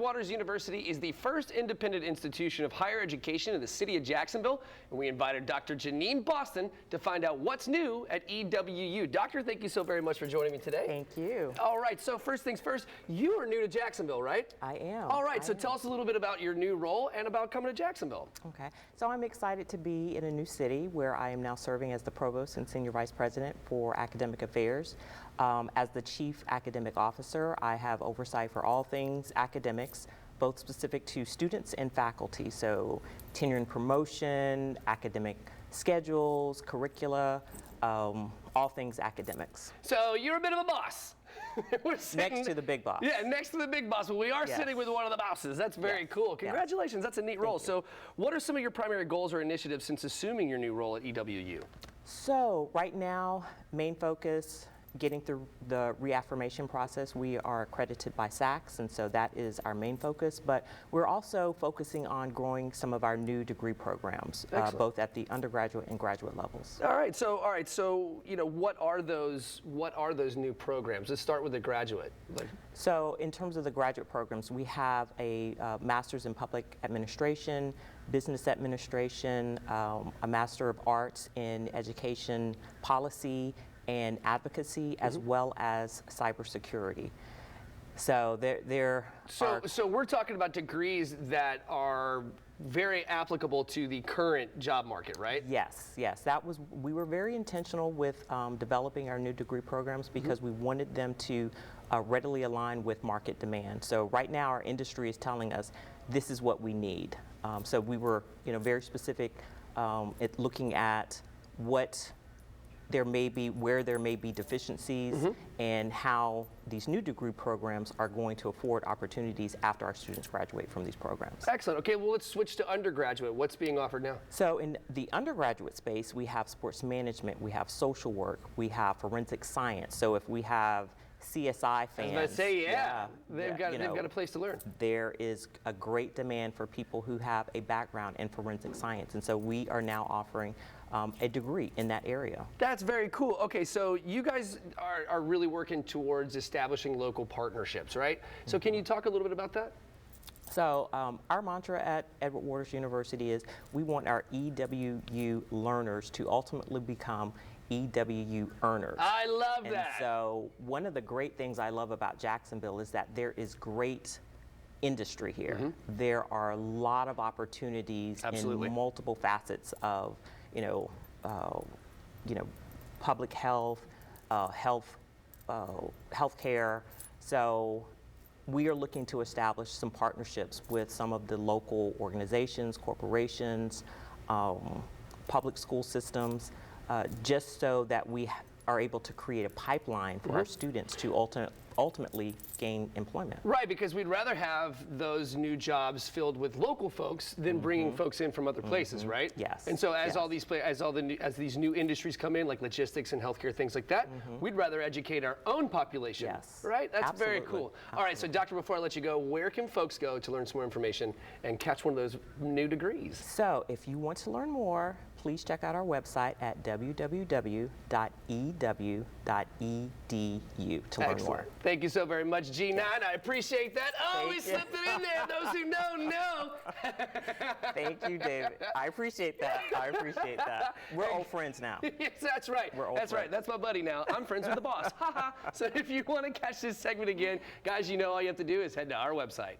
Waters University is the first independent institution of higher education in the city of Jacksonville, and we invited Dr. Janine Boston to find out what's new at EWU. Doctor, thank you so very much for joining me today. Thank you. All right, so first things first, you are new to Jacksonville, right? I am. All right, so tell us a little bit about your new role and about coming to Jacksonville. Okay, so I'm excited to be in a new city where I am now serving as the Provost and Senior Vice President for Academic Affairs. As the Chief Academic Officer, I have oversight for all things academics, both specific to students and faculty, so tenure and promotion, academic schedules, curricula, all things academics. So you're a bit of a boss. We're next to the big boss. Yeah, next to the big boss. But we are sitting with one of the bosses. That's very cool. Congratulations. That's a neat role. So what are some of your primary goals or initiatives since assuming your new role at EWU? So right now, main focus, getting through the reaffirmation process. We are accredited by SACS, and so that is our main focus, but we're also focusing on growing some of our new degree programs, both at the undergraduate and graduate levels. All right, so you know, what are those new programs? Let's start with the graduate. So in terms of the graduate programs, we have a Master's in Public Administration, Business Administration, a Master of Arts in Education Policy and Advocacy, as well as cybersecurity. So So we're talking about degrees that are very applicable to the current job market, right? Yes, yes. We were very intentional with developing our new degree programs because we wanted them to readily align with market demand. So right now our industry is telling us this is what we need. So we were, very specific at looking at what where there may be deficiencies, and how these new degree programs are going to afford opportunities after our students graduate from these programs. Excellent. Okay, well, let's switch to undergraduate. What's being offered now? So in the undergraduate space, we have sports management, we have social work, we have forensic science. So if we have CSI fans, I was about to say, they've got a place to learn. There is a great demand for people who have a background in forensic science, and so we are now offering a degree in that area. That's very cool. Okay, so you guys are really working towards establishing local partnerships, right? So can you talk a little bit about that? So our mantra at Edward Waters University is we want our EWU learners to ultimately become EWU earners. I love that. And so one of the great things I love about Jacksonville is that there is great industry here. There are a lot of opportunities in multiple facets of public health, healthcare. So we are looking to establish some partnerships with some of the local organizations, corporations, public school systems, just so that we are able to create a pipeline for our students to ultimately gain employment. Right, because we'd rather have those new jobs filled with local folks than bringing folks in from other places, right? Yes. And so as as these new industries come in, like logistics and healthcare, things like that, we'd rather educate our own population. Yes. Right? That's very Absolutely. cool. All right, so doctor, before I let you go, where can folks go to learn some more information and catch one of those new degrees? So if you want to learn more, please check out our website at www.ew.edu to learn more. Thank you so very much, G9. I appreciate that. Oh, we slipped it in there. Those who know. Thank you, David. I appreciate that. We're old friends now. Yes, that's right. That's right. That's my buddy now. I'm friends with the boss. So if you want to catch this segment again, guys, all you have to do is head to our website.